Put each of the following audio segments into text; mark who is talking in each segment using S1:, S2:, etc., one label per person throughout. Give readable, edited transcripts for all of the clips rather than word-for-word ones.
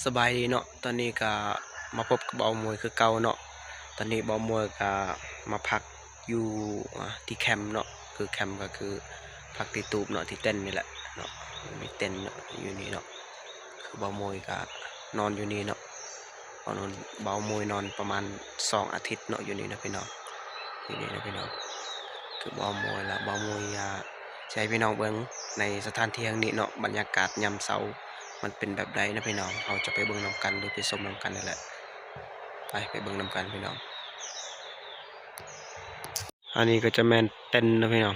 S1: สบายดีเนาะตอนนี้ก็มาพบกับเบามวยคือเก่าเนาะตอนนี้เบามวยก็มาพักอยู่ที่แคมป์เนาะคือแคมป์ก็คือพักที่ตูบเนาะที่เต้นนี่แหละเนาะมีเต้นเนาะอยู่นี่เนาะคือเบามวยก็นอนอยู่นี่เนาะนอนเบามวยนอนประมาณ2 อาทิตย์เนาะอยู่นี่นะพี่น้องอยู่นี่นะพี่น้องคือเบามวยละเบามวยใช้พี่น้องเบิ้งในสถานที่แห่งนี้เนาะบรรยากาศยามเช้ามันเป็นแบบใดนะพี่น้องเราจะไปเบิ่งนำกันหรือไปชมนำกันนั่นแหละไปเบิ่งนำกันพี่น้องอันนี้ก็จะแม่นเต็นนะพี่น้อง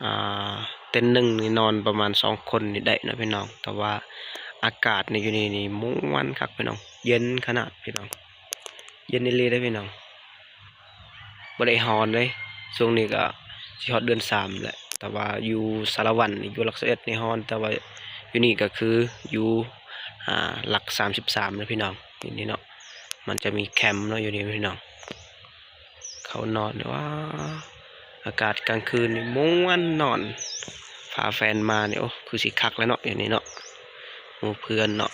S1: อ่าเต็นหนึ่งนี่นอนประมาณ2 คนนี่ได้นะพี่น้องแต่ว่าอากาศในอยู่นี่ม่วนครับพี่น้องเย็นขนาดพี่น้องเย็นนี่เลยได้พี่น้องบ่ได้ร้อนเลยช่วงนี้ก็สิฮอดเดือน3แหละแต่ว่าอยู่สารวัตรอยู่หลัก11นี่ร้อนแต่ว่าอยู่นี่ก็คืออยู่หลัก33นะพี่น้องนี่เนาะมันจะมีแคมป์เนาะอยู่นี่พี่น้องเขานอนว่าอากาศกลางคืนนี่ม่วนนอนพาแฟนมาเนี่ยโอ้คือสิคักแล้วเนาะอย่างนี้เนาะหมู่เพื่อนเนาะ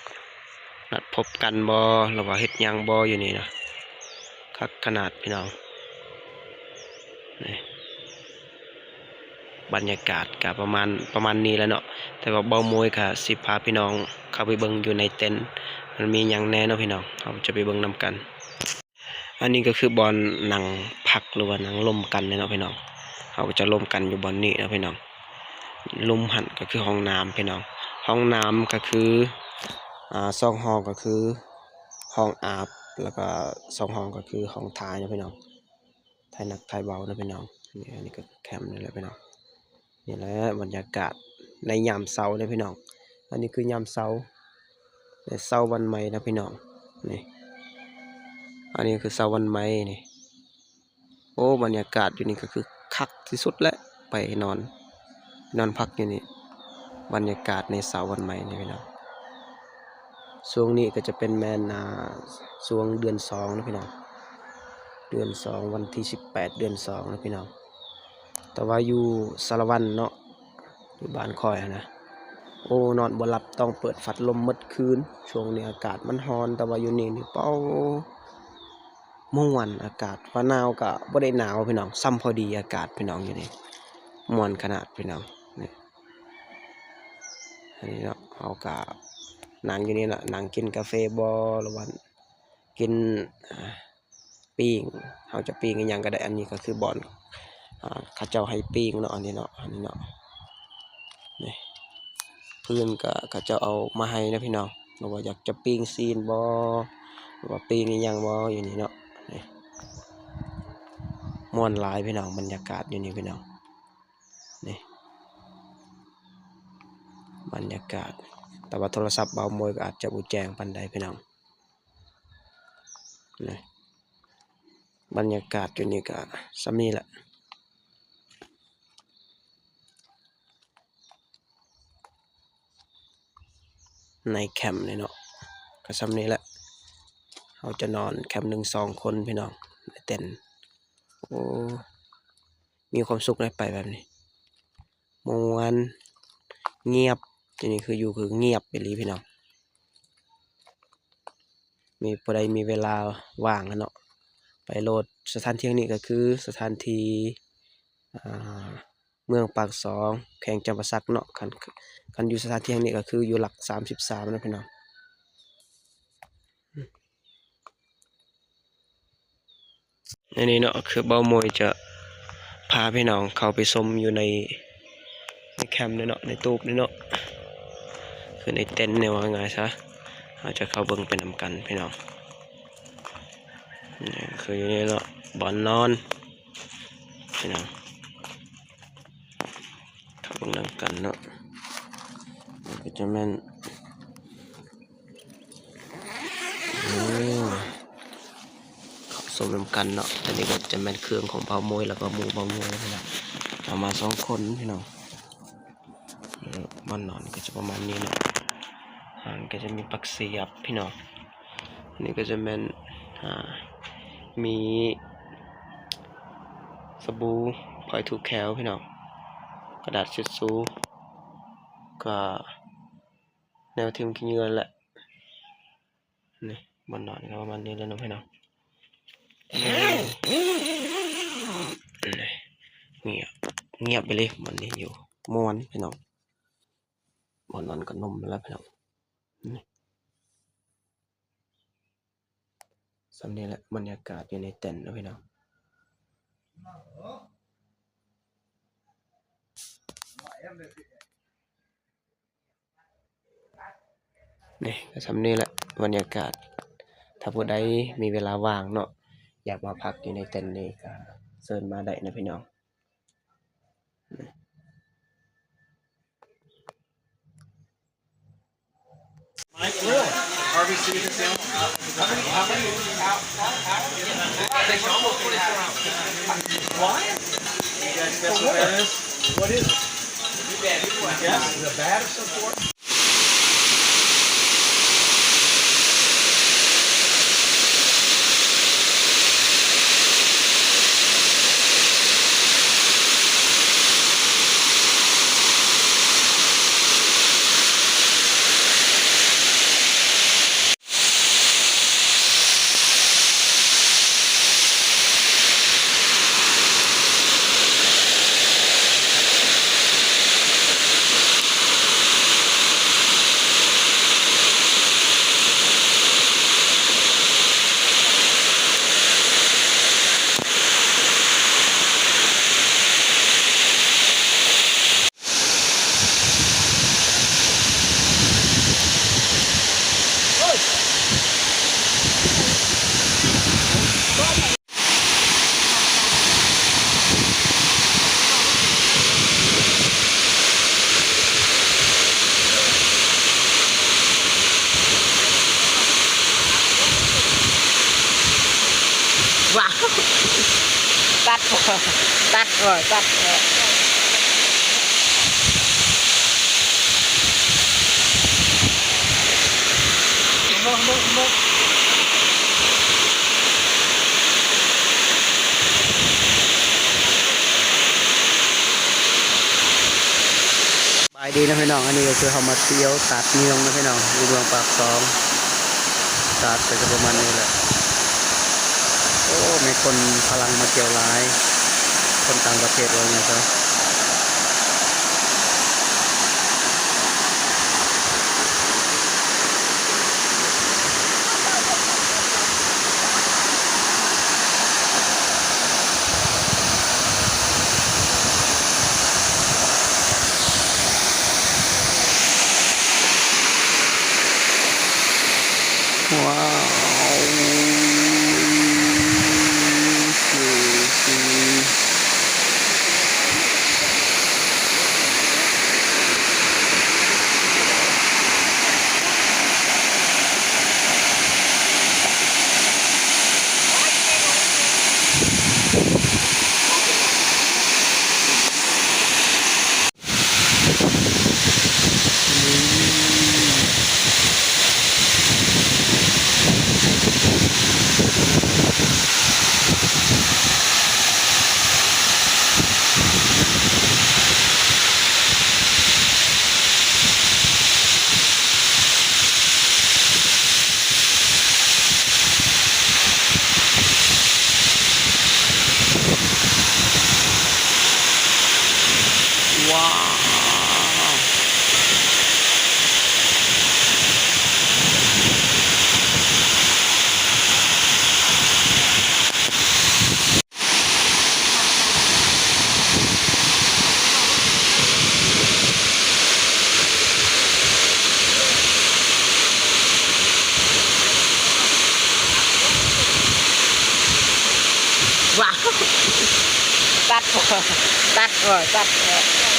S1: นัดพบกันบ่หรือว่าเฮ็ดหยังบ่อยู่นี่เนาะคักขนาดพี่น้องนี่บรรยากาศก็ประมาณนี้แล้วเนาะแต่ว่าเบามวยก็สิพาพี่น้องเข้าไปเบิ่งอยู่ในเต็นท์มันมีหยังแน่เนาะพี่น้องเราจะไปเบิ่งนำกันอันนี้ก็คือบอลหนังพักหรือว่าหนังลมกันเนาะพี่น้องเราจะลมกันอยู่บอลนี้นะพี่น้องลมหันก็คือห้องน้ำพี่น้องห้องน้ำก็คือ2 ห้องก็คือห้องอาบแล้วก็2 ห้องก็คือห้องทายนะพี่น้องทายหนักทายเบานะพี่น้องอันนี้ก็แคมป์นี่แหละพี่น้องนี่แหละบรรยากาศในยามเช้านะพี่น้องอันนี้คือยามเช้าในเช้าวันใหม่นะพี่น้องนี่อันนี้คือเช้าวันใหม่นี่โอ้บรรยากาศอยู่นี่ก็คือคักที่สุดแล้วไปนอนพักอยู่นี่บรรยากาศในเช้าวันใหม่นี่พี่น้องช่วงนี้ก็จะเป็นแมนช่วงเดือน2นะพี่น้องเดือน2วันที่18เดือน2นะพี่น้องแต่ว่าอยู่สารวัตรเนาะอยู่บ้านคอยนะโอ้นอนบ่หลับต้องเปิดพัดลมหมดคืนช่วงนี้อากาศมันร้อนแต่ว่าอยู่นี่เป้าม่วนอากาศว่าหนาวก็บ่ได้หนาวพี่น้องซ้ำพอดีอากาศพี่น้องอยู่นี่ม่วนขนาดพี่น้องนี่อันนี้เนาะเอากะนั่งอยู่นี่แหละนั่งกินกาแฟบ่หรือว่ากินปิ้งเขาจะปิ้งอีหยังก็ได้อันนี้ก็คือบอนเขาเจ้าให้ปิ้งเนาะอันนี้เนาะนี่เพื่อนก็เขาเจ้าเอามาให้นะพี่น้องหรือว่าอยากจะปิ้งซีนบ่หรือว่าปิ้งอีหยังบ่อยู่นี่เนาะนี่ม่วนหลายพี่น้องบรรยากาศอยู่นี่พี่น้องนี่บรรยากาศแต่ว่าโทรศัพท์เบามวยก็อาจจะบ่แจ้งปานใดพี่น้องนี่บรรยากาศอยู่นี่ก็ซ้ำนี้แหละในแคมป์นี่เนาะก็ซ้ำนี้แหละเราจะนอนแคมป์1 2 คนพี่น้องในเต็นท์โอ้มีความสุขได้ไปแบบนี้ม่วนเงียบทีนี้คืออยู่คือเงียบไปเลยพี่น้องมีผู้ใดมีเวลาว่างกันเนาะไปโหลดสถานที่นี้ก็คือสถานที่เมืองปากซองแขวงจำปาสักเนาะคันอยู่สถานที่นี้ก็คืออยู่หลัก33นะพี่น้องอันนี้เนาะคือเบามวยจะพาพี่น้องเข้าไปชมอยู่ในแคมป์เนาะในตูบเนาะคือในเต็นท์เนี่ยว่าไงซะเราจะเข้าเบิ่งไปนำกันพี่น้องนี่คืออยู่นี่เนาะบ่อนนอนพี่น้องเข้าเบิ่งนำกันเนาะก็จะแม่นสมนำกันเนาะอันนี้ก็จะแม่นเครื่องของเบามวยแล้วก็หมู่เบามวยพี่น้องประมาณ2 คนพี่น้องมันนอนก็จะประมาณนี้เนาะก็จะมีปักเสียบพี่น้องอันนี้ก็จะเป็นมีสบู่พอยถูกแคลพี่น้องกระดาษเช็ดชูก็แนวทิมขี้เงินแหละ นี่บนนอนก็ประมาณนี้แล้วนะพี่น้องนี่เงียบไปเลยมันนี่อยู่ม้วนพี่น้องบนนอนก็นุ่มไปแล้วพี่น้องนี่สำนี้แหละบรรยากาศอยู่ในเต็นท์นะพี่น้องนี่ก็สำนี้แหละบรรยากาศถ้าผู้ใดมีเวลาว่างเนาะอยากมาพักอยู่ในเต็นท์นี้ก็เชิญมาได้นะพี่น้องว้าวตัดก่อนตัดก่อนตัดก่อนบายดีนะพี่น้องอันนี้ก็คือเขามาเที่ยวตัดเมืองนะพี่น้องอยู่เมืองปากซองตัดไปก็ประมาณนี้แหละโอ้มีคนพลังมาเที่ยวหลายคนต่างประเทศเลยนะครับว้าวว้าวว้าวตัดก่อนตัดก่อนตัดก่อน